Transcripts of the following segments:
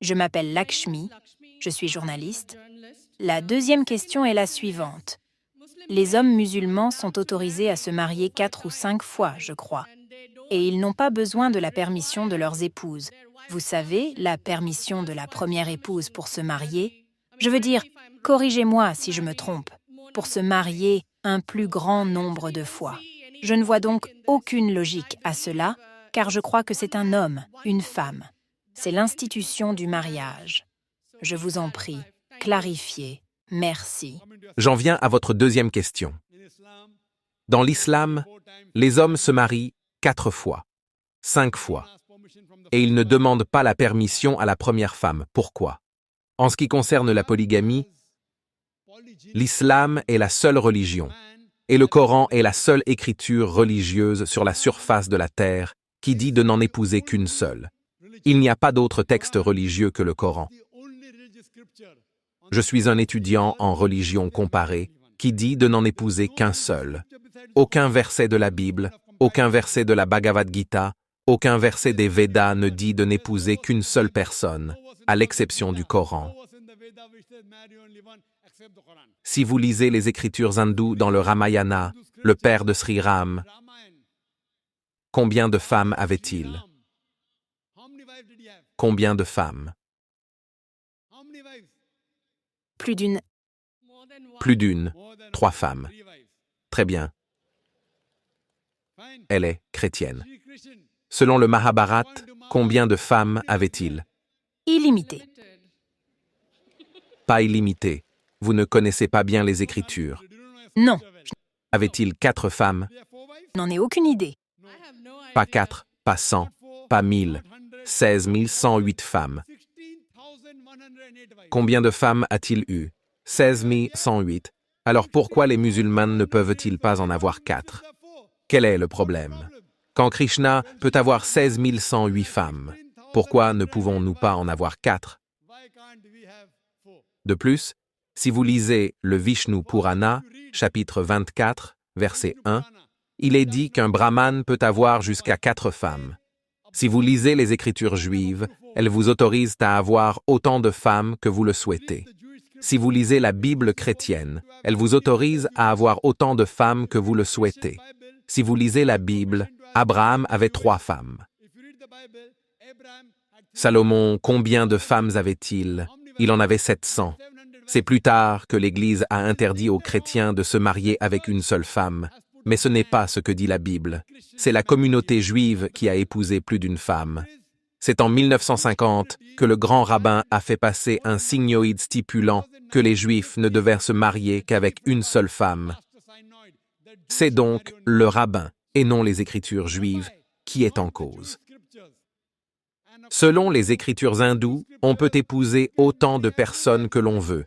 Je m'appelle Lakshmi, je suis journaliste. La deuxième question est la suivante. Les hommes musulmans sont autorisés à se marier 4 ou 5 fois, je crois. Et ils n'ont pas besoin de la permission de leurs épouses. Vous savez, la permission de la première épouse pour se marier. Je veux dire, corrigez-moi si je me trompe, pour se marier un plus grand nombre de fois. Je ne vois donc aucune logique à cela, car je crois que c'est un homme, une femme. C'est l'institution du mariage. Je vous en prie, clarifiez. Merci. J'en viens à votre deuxième question. Dans l'islam, les hommes se marient 4 fois, 5 fois, et ils ne demandent pas la permission à la première femme. Pourquoi? En ce qui concerne la polygamie, l'islam est la seule religion, et le Coran est la seule écriture religieuse sur la surface de la terre qui dit de n'en épouser qu'une seule. Il n'y a pas d'autre texte religieux que le Coran. Je suis un étudiant en religion comparée qui dit de n'en épouser qu'un seul. Aucun verset de la Bible, aucun verset de la Bhagavad Gita, aucun verset des Védas ne dit de n'épouser qu'une seule personne, à l'exception du Coran. Si vous lisez les écritures hindoues dans le Ramayana, le père de Sri Ram, combien de femmes avait-il? Combien de femmes? Plus d'une. Plus d'une, 3 femmes. Très bien. Elle est chrétienne. Selon le Mahabharat, combien de femmes avait-il? Illimité. Pas illimité. Vous ne connaissez pas bien les Écritures. Non, Avait-il 4 femmes? je n'en ai aucune idée. Pas 4, pas 100, pas 1000. 16 108 femmes. Combien de femmes a-t-il eu? 16 108. Alors pourquoi les musulmans ne peuvent-ils pas en avoir 4? Quel est le problème? Quand Krishna peut avoir 16 108 femmes, pourquoi ne pouvons-nous pas en avoir 4? De plus, si vous lisez le Vishnu Purana, chapitre 24, verset 1, il est dit qu'un brahman peut avoir jusqu'à 4 femmes. Si vous lisez les Écritures juives, elles vous autorisent à avoir autant de femmes que vous le souhaitez. Si vous lisez la Bible chrétienne, elle vous autorise à avoir autant de femmes que vous le souhaitez. Si vous lisez la Bible, Abraham avait 3 femmes. Salomon, combien de femmes avait-il? Il en avait 700. C'est plus tard que l'Église a interdit aux chrétiens de se marier avec une seule femme. Mais ce n'est pas ce que dit la Bible. C'est la communauté juive qui a épousé plus d'une femme. C'est en 1950 que le grand rabbin a fait passer un signoïde stipulant que les Juifs ne devaient se marier qu'avec une seule femme. C'est donc le rabbin, et non les Écritures juives, qui est en cause. Selon les Écritures hindoues, on peut épouser autant de personnes que l'on veut.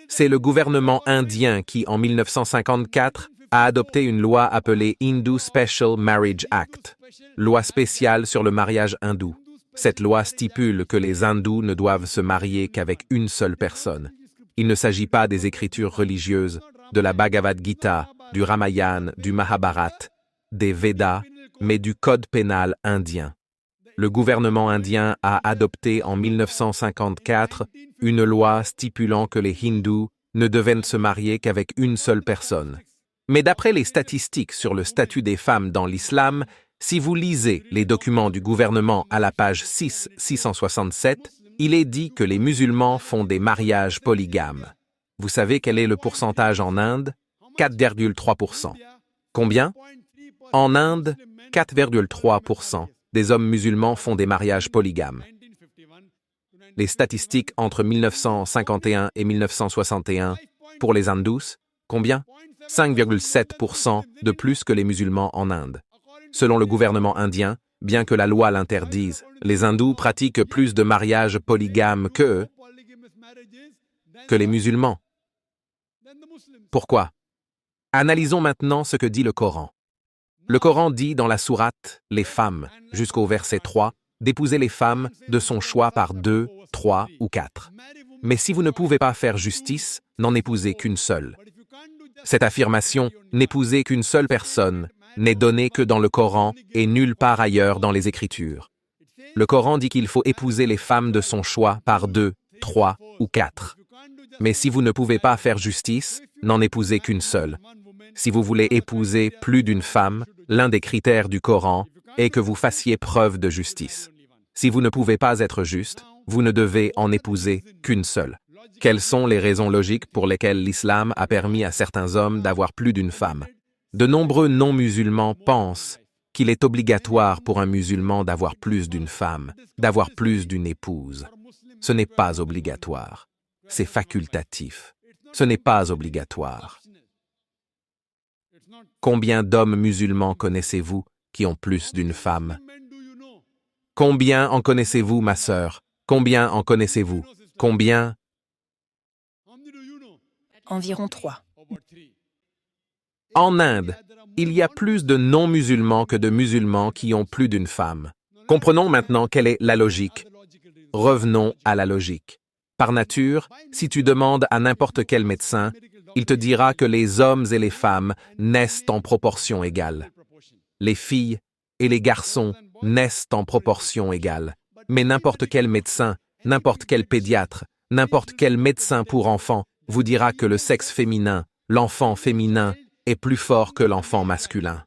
C'est le gouvernement indien qui, en 1954, a adopté une loi appelée Hindu Special Marriage Act, loi spéciale sur le mariage hindou. Cette loi stipule que les hindous ne doivent se marier qu'avec une seule personne. Il ne s'agit pas des écritures religieuses, de la Bhagavad Gita, du Ramayana, du Mahabharat, des Védas, mais du code pénal indien. Le gouvernement indien a adopté en 1954 une loi stipulant que les hindous ne devaient se marier qu'avec une seule personne. Mais d'après les statistiques sur le statut des femmes dans l'islam, si vous lisez les documents du gouvernement à la page 667, il est dit que les musulmans font des mariages polygames. Vous savez quel est le pourcentage en Inde? 4,3%. Combien? En Inde, 4,3% des hommes musulmans font des mariages polygames. Les statistiques entre 1951 et 1961 pour les hindous, combien? 5,7% de plus que les musulmans en Inde. Selon le gouvernement indien, bien que la loi l'interdise, les hindous pratiquent plus de mariages polygames que les musulmans. Pourquoi? Analysons maintenant ce que dit le Coran. Le Coran dit dans la sourate « Les femmes » jusqu'au verset 3, d'épouser les femmes de son choix par 2, 3 ou 4. Mais si vous ne pouvez pas faire justice, n'en épousez qu'une seule. Cette affirmation « n'épouser qu'une seule personne » n'est donnée que dans le Coran et nulle part ailleurs dans les Écritures. Le Coran dit qu'il faut épouser les femmes de son choix par 2, 3 ou 4. Mais si vous ne pouvez pas faire justice, n'en épousez qu'une seule. Si vous voulez épouser plus d'une femme, l'un des critères du Coran est que vous fassiez preuve de justice. Si vous ne pouvez pas être juste, vous ne devez en épouser qu'une seule. Quelles sont les raisons logiques pour lesquelles l'islam a permis à certains hommes d'avoir plus d'une femme? De nombreux non-musulmans pensent qu'il est obligatoire pour un musulman d'avoir plus d'une femme, d'avoir plus d'une épouse. Ce n'est pas obligatoire. C'est facultatif. Ce n'est pas obligatoire. Combien d'hommes musulmans connaissez-vous qui ont plus d'une femme? Combien en connaissez-vous, ma sœur? Combien en connaissez-vous? Combien? Environ 3. En Inde, il y a plus de non-musulmans que de musulmans qui ont plus d'une femme. Comprenons maintenant quelle est la logique. Revenons à la logique. Par nature, si tu demandes à n'importe quel médecin, il te dira que les hommes et les femmes naissent en proportion égale. Les filles et les garçons naissent en proportion égale. Mais n'importe quel médecin, n'importe quel pédiatre, n'importe quel médecin pour enfants vous dira que le sexe féminin, l'enfant féminin, est plus fort que l'enfant masculin.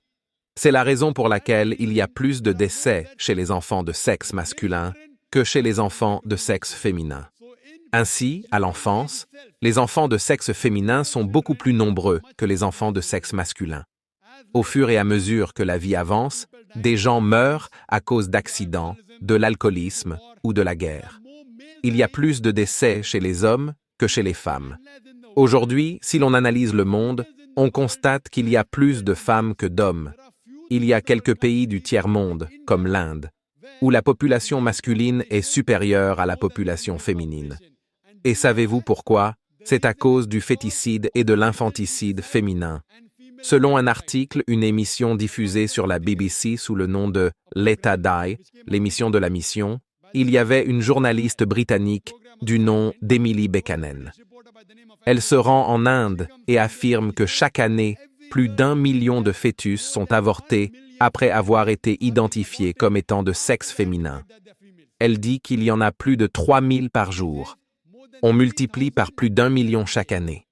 C'est la raison pour laquelle il y a plus de décès chez les enfants de sexe masculin que chez les enfants de sexe féminin. Ainsi, à l'enfance, les enfants de sexe féminin sont beaucoup plus nombreux que les enfants de sexe masculin. Au fur et à mesure que la vie avance, des gens meurent à cause d'accidents, de l'alcoolisme ou de la guerre. Il y a plus de décès chez les hommes que chez les femmes. Aujourd'hui, si l'on analyse le monde, on constate qu'il y a plus de femmes que d'hommes. Il y a quelques pays du tiers-monde, comme l'Inde, où la population masculine est supérieure à la population féminine. Et savez-vous pourquoi? C'est à cause du féticide et de l'infanticide féminin. Selon un article, une émission diffusée sur la BBC sous le nom de Let Her Die, l'émission de la mission, il y avait une journaliste britannique du nom d'Emily Buchanan. Elle se rend en Inde et affirme que chaque année, plus d'1 million de fœtus sont avortés après avoir été identifiés comme étant de sexe féminin. Elle dit qu'il y en a plus de 3000 par jour. On multiplie par plus d'1 million chaque année.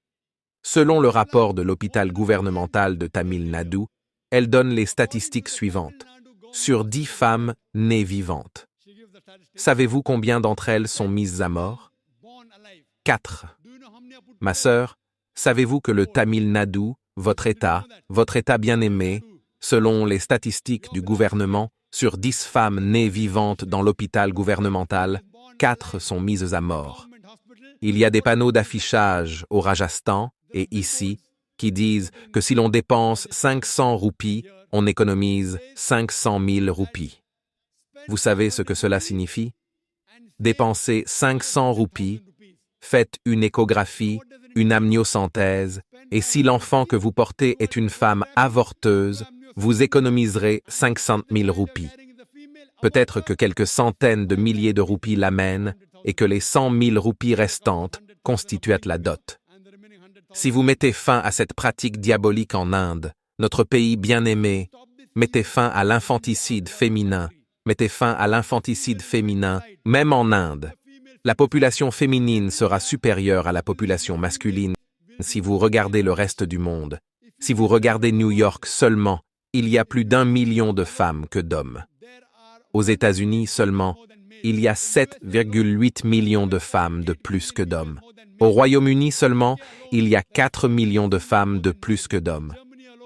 Selon le rapport de l'hôpital gouvernemental de Tamil Nadu, elle donne les statistiques suivantes. Sur 10 femmes nées vivantes. Savez-vous combien d'entre elles sont mises à mort? 4. Ma sœur, savez-vous que le Tamil Nadu, votre État bien-aimé, selon les statistiques du gouvernement, sur 10 femmes nées vivantes dans l'hôpital gouvernemental, 4 sont mises à mort. Il y a des panneaux d'affichage au Rajasthan et ici qui disent que si l'on dépense 500 roupies, on économise 500 000 roupies. Vous savez ce que cela signifie? Dépensez 500 roupies, faites une échographie, une amniocenthèse, et si l'enfant que vous portez est une femme avorteuse, vous économiserez 500 000 roupies. Peut-être que quelques centaines de milliers de roupies l'amènent et que les 100 000 roupies restantes constituent la dot. Si vous mettez fin à cette pratique diabolique en Inde, notre pays bien-aimé, mettez fin à l'infanticide féminin, mettez fin à l'infanticide féminin, même en Inde. La population féminine sera supérieure à la population masculine si vous regardez le reste du monde. Si vous regardez New York seulement, il y a plus d'1 million de femmes que d'hommes. Aux États-Unis seulement, il y a 7,8 millions de femmes de plus que d'hommes. Au Royaume-Uni seulement, il y a 4 millions de femmes de plus que d'hommes.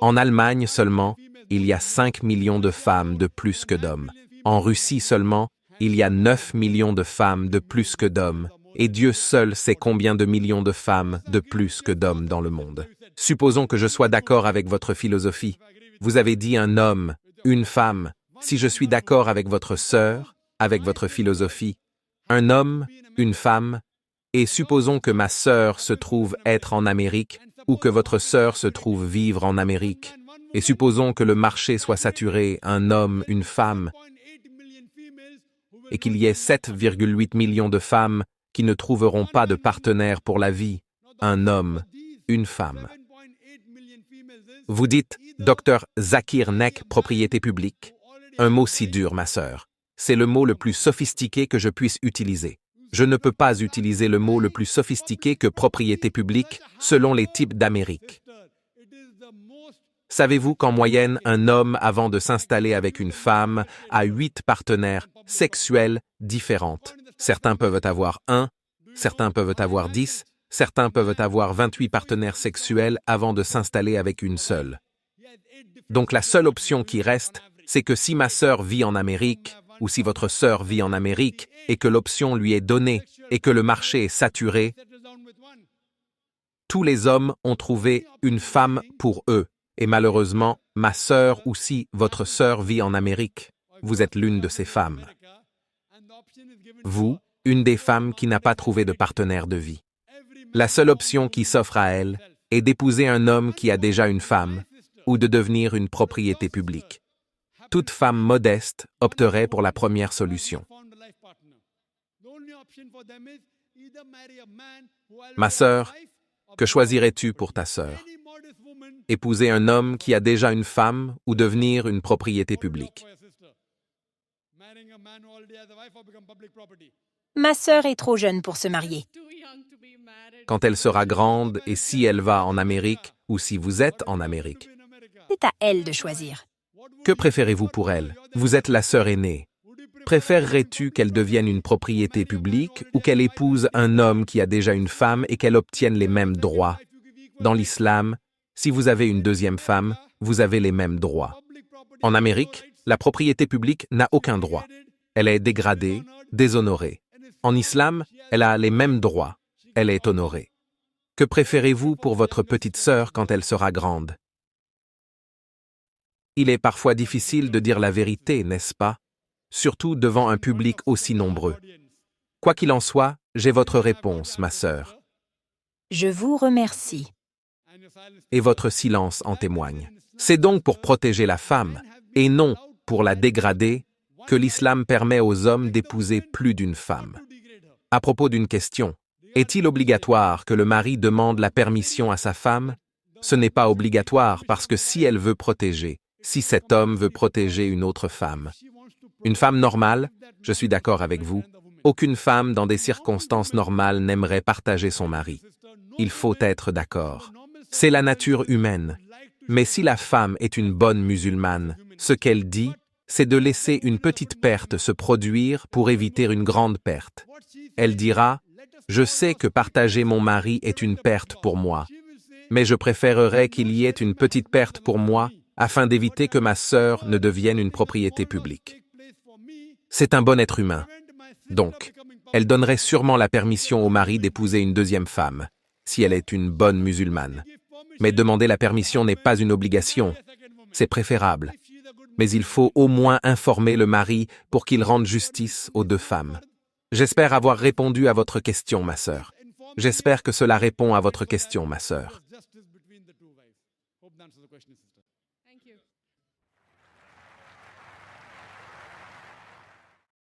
En Allemagne seulement, il y a 5 millions de femmes de plus que d'hommes. En Russie seulement, il y a 9 millions de femmes de plus que d'hommes. Et Dieu seul sait combien de millions de femmes de plus que d'hommes dans le monde. Supposons que je sois d'accord avec votre philosophie. Vous avez dit un homme, une femme. Si je suis d'accord avec votre sœur, avec votre philosophie, un homme, une femme, et supposons que ma sœur se trouve être en Amérique ou que votre sœur se trouve vivre en Amérique, et supposons que le marché soit saturé, un homme, une femme, et qu'il y ait 7,8 millions de femmes qui ne trouveront pas de partenaire pour la vie, un homme, une femme. Vous dites, Dr Zakir Naik, propriété publique? Un mot si dur, ma sœur. c'est le mot le plus sophistiqué que je puisse utiliser. Je ne peux pas utiliser le mot le plus sophistiqué que propriété publique selon les types d'Amérique. Savez-vous qu'en moyenne, un homme, avant de s'installer avec une femme, a 8 partenaires sexuels différentes? Certains peuvent avoir 1, certains peuvent avoir 10, certains peuvent avoir 28 partenaires sexuels avant de s'installer avec une seule. Donc la seule option qui reste, c'est que si ma sœur vit en Amérique, ou si votre sœur vit en Amérique, et que l'option lui est donnée, et que le marché est saturé, tous les hommes ont trouvé une femme pour eux. Et malheureusement, ma sœur ou si votre sœur vit en Amérique, vous êtes l'une de ces femmes. Vous, une des femmes qui n'a pas trouvé de partenaire de vie. La seule option qui s'offre à elle est d'épouser un homme qui a déjà une femme ou de devenir une propriété publique. Toute femme modeste opterait pour la première solution. Ma sœur, que choisirais-tu pour ta sœur? Épouser un homme qui a déjà une femme ou devenir une propriété publique? Ma sœur est trop jeune pour se marier. Quand elle sera grande et si elle va en Amérique ou si vous êtes en Amérique? C'est à elle de choisir. Que préférez-vous pour elle? Vous êtes la sœur aînée. Préférerais-tu qu'elle devienne une propriété publique ou qu'elle épouse un homme qui a déjà une femme et qu'elle obtienne les mêmes droits? Dans l'islam, si vous avez une deuxième femme, vous avez les mêmes droits. En Amérique, la propriété publique n'a aucun droit. Elle est dégradée, déshonorée. En islam, elle a les mêmes droits. Elle est honorée. Que préférez-vous pour votre petite sœur quand elle sera grande? Il est parfois difficile de dire la vérité, n'est-ce pas? Surtout devant un public aussi nombreux. Quoi qu'il en soit, j'ai votre réponse, ma sœur. Je vous remercie. Et votre silence en témoigne. C'est donc pour protéger la femme, et non pour la dégrader, que l'islam permet aux hommes d'épouser plus d'une femme. À propos d'une question, est-il obligatoire que le mari demande la permission à sa femme? Ce n'est pas obligatoire parce que si elle veut protéger, si cet homme veut protéger une autre femme. Une femme normale, je suis d'accord avec vous, aucune femme dans des circonstances normales n'aimerait partager son mari. Il faut être d'accord. C'est la nature humaine. Mais si la femme est une bonne musulmane, ce qu'elle dit, c'est de laisser une petite perte se produire pour éviter une grande perte. Elle dira, « Je sais que partager mon mari est une perte pour moi, mais je préférerais qu'il y ait une petite perte pour moi afin d'éviter que ma sœur ne devienne une propriété publique. » C'est un bon être humain. Donc, elle donnerait sûrement la permission au mari d'épouser une deuxième femme, si elle est une bonne musulmane. Mais demander la permission n'est pas une obligation, c'est préférable. Mais il faut au moins informer le mari pour qu'il rende justice aux deux femmes. J'espère avoir répondu à votre question, ma sœur. J'espère que cela répond à votre question, ma sœur.